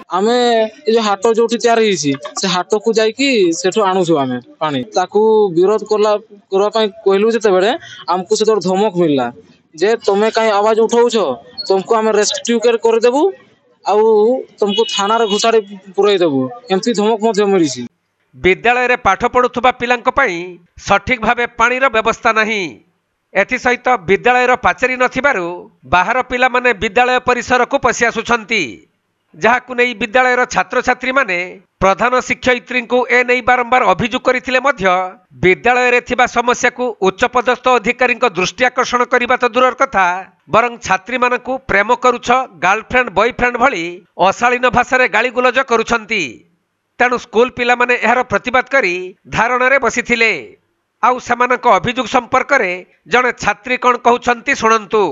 आमे ए जो हाट जो तैयार से हाट को जाइकी सेठू आणुछु आमे पानी ताकू विरोध करवा कहलु जते बेले आमको से धमक मिलला जे तुमे कहीं आवाज उठाउछ तुमको आमे रेस्क्यू कर देबू आउ तुमको थाना रे घुसाड़ी पुरई देबू एमती धमक मध्य मिली। विद्यालय रे पाठ पढ़ुथुबा पिलांक पई सठिक भावे पानी रो व्यवस्था नहीं। एथि सहित विद्यालय रो पाचेरी नथिबारु बाहर पिला माने विद्यालय परिसर को पसि आसुछंती जहाकु नै विद्यालय रो छात्र छात्री माने प्रधान शिक्षयित्री को ए नै बारंबार अभियोग करथिले मध्य विद्यालय रे थिबा समस्या को उच्च पदस्थ अधिकारी दृष्टि आकर्षण करबा तो दूरर कथा बरं छात्री मानकु प्रेम करूछ गर्लफ्रेंड बॉयफ्रेंड भली अशालीन भाषा रे गाली गुलज करूछंती। तेणु स्कूल पिला माने एहार प्रतिवाद करी धारणा रे बसिथिले। आउ समानक अभियोग संपर्क रे जने छात्री कोन कहउछंती सुनंतु।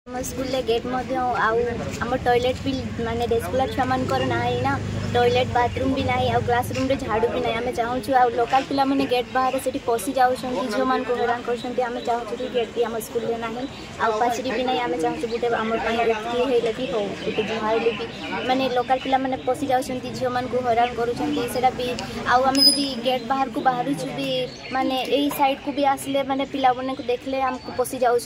स्कूल गेट आम टॉयलेट भी माने रेस्कुलर छुआ मानकर नहीं ना टॉयलेट बाथरूम भी नहीं आ क्लासरूम रे झाड़ू भी नहीं आम चाहूँ आ लोकल पिला माने गेट बाहर से पशि जाऊँ झील मान को हैरान कर चाहूँ कि गेट भी आम स्कूल में नहीं आ पाचेरी भी नहीं आम चाहूँ गोटे आम हेले भी हो गोटे जुहारे भी माने लोकल पिला माने पशि जाऊँ झील मान को हैरान करा भी आम जब गेट बाहर को बाहर भी माने यही साइड को भी आसले माने पिला माने को देखले आमको पशि जाऊँ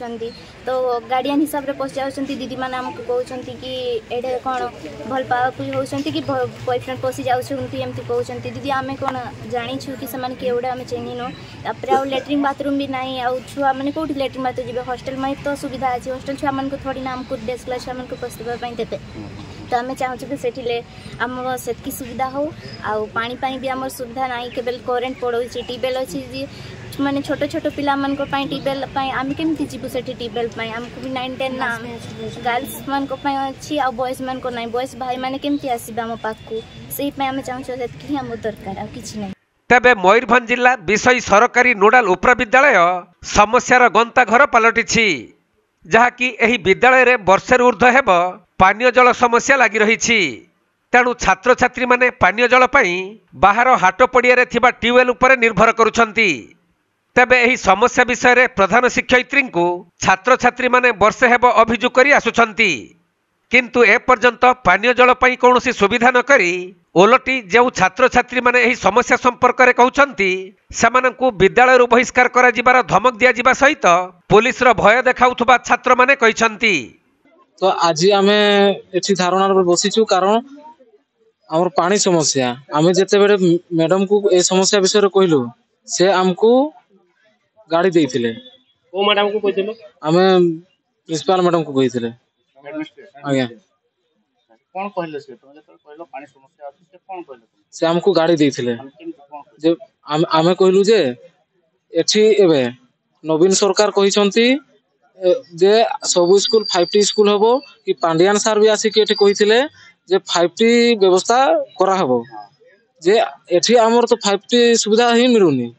तो गार्डियन हिसाब से पशि जाऊँ दीदी मैंने आमको कहते कि एडे कौन भल पावापुई होती कि बॉयफ्रेंड पशि जाऊँगी एमती कहते दीदी आम कौन जाचु कि से किए आम चिन्हनु तापर आ लैट्रिन बाथरूम भी नहीं आ छुआ मैंने कौटी लैट्रिन बाथरूम जी हॉस्टल में तो सुविधा अच्छी हॉस्टल छुआ मान थोड़ी ना आमको डेस्कला छुआ मान पशिवाई देते तो आम चाहूँ कि सेठिले आम से सुविधा हो आउ पानी भी आम सुविधा ना केवल करेन्ट पड़ों ट्यूबवेल अच्छी माने छोट छोट पिला मान को ट्यूबवेल आम केमती जीवु से ट्यूबवेल आमको भी 9-10 ना गर्ल्स मान को अच्छी आ बॉयज मान को नहीं बॉयज भाई माने केमती आसबे आम पाखु से आम चाहूँ से आम दरकार आ किछि नहीं। तेबे मयूरभंज जिला विषय सरकारी नोडाल उप्र विद्यालय समस्यार गंता घर पलटिछि जहाँकि एही विद्यालय रे वर्षे ऊर्ध्व हेब पानीय जल समस्या लगी रही। तेणु छात्र छात्री माने पानीय जल पई बाहर हाट पड़िया रे थिबा ट्यूबवेल उपरे निर्भर करुछंती। तेबे एही समस्या विषय रे प्रधान शिक्षयित्री को छात्र छात्री माने वर्षे हेब अभियोग करी आसुछंती किंतु ए पर्यंत पानीय जल पई कोनोसी सुविधा न करी ओलटी जेउ छात्र छात्री माने एही समस्या संपर्क रे कहउछंती सेमानंकु विद्यालय रु बहिष्कार करा जिबार धमक दिया जिबा सहित पुलिस रो भय देखाउथबा छात्र माने कहिसंती। तो आज आमे एठी धारणा रे बसिछु कारण हमर पानी समस्या आमे जते बेरे मैडम को ए समस्या विषय रे कहलु से हमको गाड़ी देइथिले ओ मैडम को कहिथिलो आमे प्रिंसिपल मैडम को कहिथिले आज्ञा कोन कहले से तो कहलो पानी समस्या अछि से कोन कहले से हमको गाड़ी देइथिले जे आमे कहलु जे एठी एबे नवीन सरकार कहिसंती जे सब स्कूल 5T स्कूल हबो कि पांडियान सर भी आसी के एठी कहिथिले जे 5T व्यवस्था करा हबो जे एठी हमर तो 5T सुविधा ही मिलुनी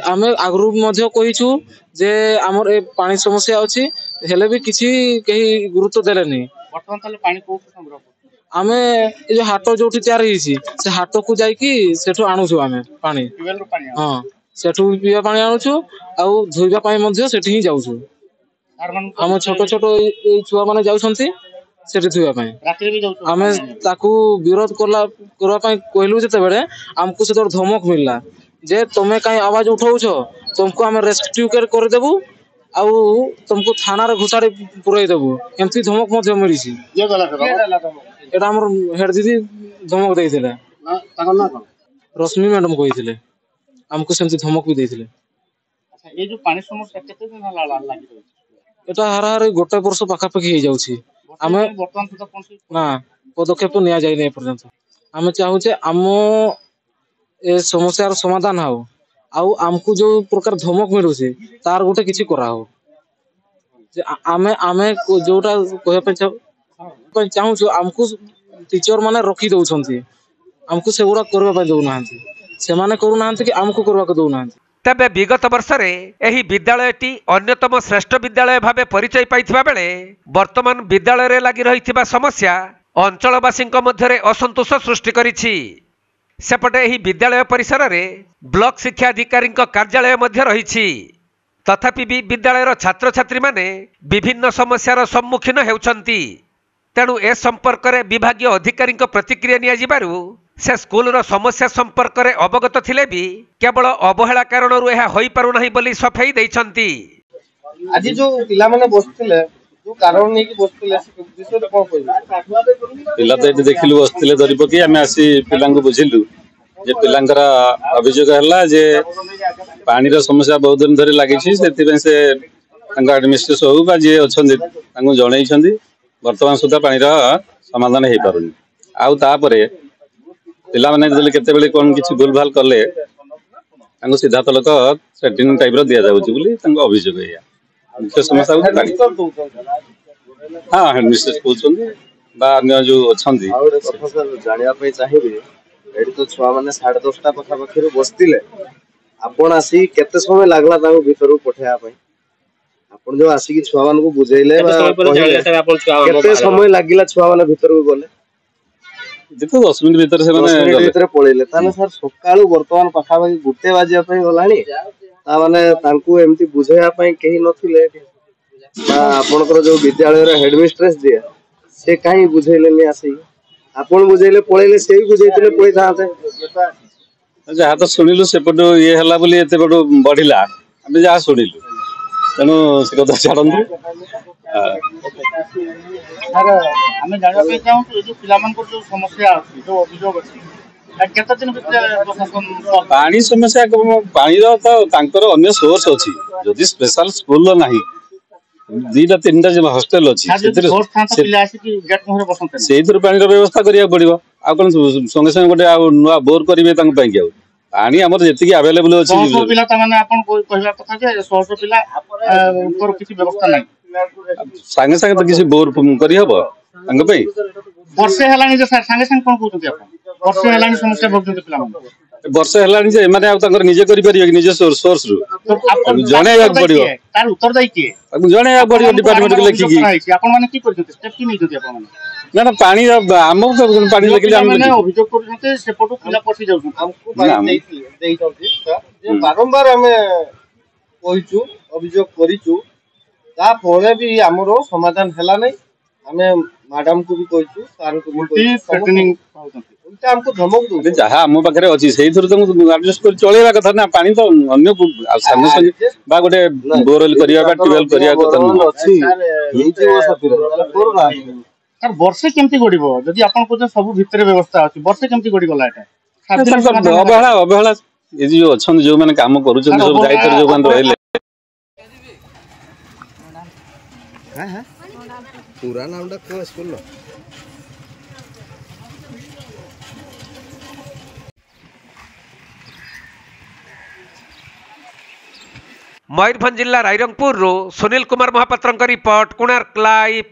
आमे आगरू मध्य कहिछु जे हमर ए पानी समस्या अछि हेले भी किछि केही गुरुत्व देलेनी वर्तमान ताले पानी को संग्रह आमे ए जो हाट जो तैयार से हाट को जाइकी सेठू आणुछु आमे पानी ट्यूबवेल रो पानी हां सेठू पिया पानी आणुछु आ धोइबा पानी मध्य सेठी ही जाउछु हम छोट छोट ए छुआ माने जाउछंती सेठी धोइबा पानी रात्रि भी जाउछु आमे ताकू विरोध करवा कहलु जते बेले हमको से धमक मिलला जे तुमे कहीं आवाज उठाउछ तुमको आमे रेस्क्यू कर देबू आउ तुमको थाना रे घुसाड़ी पुरई देबू एमती धमक मध्य मिली। ये गला एटा हमर हेड दीदी धमक देइथिले ना ताका ना रश्मि मैडम कहिथिले हमको सेमती धमक भी देइथिले। अच्छा ये जो पानी समस्या केते दिन लागी रही एटा हार गोटे वर्ष पाखा पाखी हे जाउछि आमे वर्तमान सुधा कोन ना पदक्षेप निया जाय नै पर्यंत आमे चाहू जे आमो ए समस्यार समाधान हो आउ आमको जो प्रकार धमक मिलुसी तार गोटे किछि करा हो जे आमे आमे जोटा कहे पे चाहू छु आमको टीचर माने रखी दउछंती आमको सेगुडा करबा पे दउ नाहंती से माने करू नाहंती कि आमको करबा के दउ नाहंती। तेबे विगत वर्ष रे एही विद्यालयटी अन्यतम श्रेष्ठ विद्यालय भावे परिचय पाइथिबा बेले वर्तमान विद्यालय रे लागि रहिथिबा समस्या अंचलवासी मध्य असंतोष सृष्टि करिछि। सेपटे एही विद्यालय परिसर रे ब्लॉक शिक्षा अधिकारी कार्यालय मध्य रहिछि तथापि भी विद्यालयर छात्र छात्री माने विभिन्न समस्यार सम्मुखीन हेउछंती। तेणु ए संपर्क में विभागीय अधिकारी प्रतिक्रिया नियाजिबारु से स्कूलर समस्या संपर्क में अवगत थिले भी केवल अवहेला कारण यह होई पारु नाही बोली सफाई दैछंती। आज जो पिला माने बसथिले जो कारण नहीं कि बसथिले विषय कोन कहबो पिला तो ये देखिलु बसथिले धरी पकी आमे आसी पिलांको बुझिलु जे पिलांकर अभियोग हला जे पानी रो समस्या बहुत दिन धरि लागि छी सेति से तांका एडमिनिस्ट्रेशन हो बा जे अछंदी तांको जणै छंदी वर्तमान सुधा पानी रो समाधान हे पारुनी आउ तापरे पिला माने जले केते बेले कोन किछि भूलभाल करले तांको सीधा तलक सेटिंग टाइप रो दिया जाउची बोली तांको अभियोग हैया मुख्य समस्या होता है। हाँ हेडमिस्ट्रेस कहते बा अन्य जो अछंदी प्रोफेसर जानिया पे चाहिबे एडी तो छुआ माने 10:30 पखा पखिरो बसतिले आपण आसी केते समय लागला ताको भीतर पठेया पई आपण जो आसी कि छुआ मान को बुझेइले केते समय लागिला छुआ माने भीतर को गले देखो 10 मिनिट भीतर से माने भीतर पळेले ताने सर सकाळू वर्तमान पखा पखी गुटे बाजिया पई गलानी ता माने तांको एमती बुझेया पई केही नथिले आपनकर जो विद्यालय रे हेडमिस्ट्रेस जे से काई बुझेइले नि आसी आपण बुझेइले पळेले सेही बुझेइतले पळी थाते जहाँ तो शुणिलु सेपट ये हला बोली एते बड़ बढ़िला आमे जहाँ शुणिलु तेणु से कथा छाड़ंतु सर आमे जानिबा पे चाहू कि जो पिलामान को जो समस्या अछि जो अभियोग अछि केते दिन भीतर प्रशासन पानी समस्या पानी रो तो तांकर अन्य सोर्स अछि जदि स्पेशल स्कूल नाही दीटा तीनटा जे हॉस्टल अछि सेतिर पानी रो व्यवस्था करिया पड़िबो आ कोन संगे संगे गोटे आ नुवा बोर करिवे तांग पई के पानी हमर जेति अवेलेबल अछि पिला त माने आपन कहला कथा जे 100 पिला ऊपर किछि व्यवस्था नाही संगे संगे तो किछि बोर करि हबो तांग पई वर्षे हलानी जे संगे संगे कोन कहउछथि आपन वर्षे हलानी समस्या भोगुछथि पिला माने वर्षे हलानी जे माने आ तांकर निजे करि परियो निजे सोर्स रु जने याक पड़ियो तार उत्तर दाई के जने याक पड़ियो डिपार्टमेंट के लेखि की आपन माने की करछथि स्टेप की नै जति आपन माने ना पानी आम पानी लेकिन माने अभियोग करछथि सेपटु पिला पसी जाउ हमको पानी देई छथि जे बारंबार हमें कहिचु अभियोग करिचु ता परे भी हमरो समाधान हला नै हमें मैडम को भी कहिचु सार को भी सेटिंग उल्टा हमको धमक दउ जहाँ आम पाखे अच्छी से एडजस्ट कर चलेगा कथा ना पानी तो अन्य सामने संगे बा गोटे बोरवेल करिया बा ट्यूबवेल करिया कथा ना अछि एई जे सफिर कोरोना सर वर्षे केमती गडिबो जदि आपन को सब भितर व्यवस्था अछि वर्षे केमती गडि गला एटा अवहेला ये जो अछन जो माने काम करूछन सब दायित्व जो मान रहले हां पूरा नामटा को स्कूल लो मयूरभंज जिला रायरंगपुर सुनील कुमार महापात्र रिपोर्ट कोणार्क लाइव।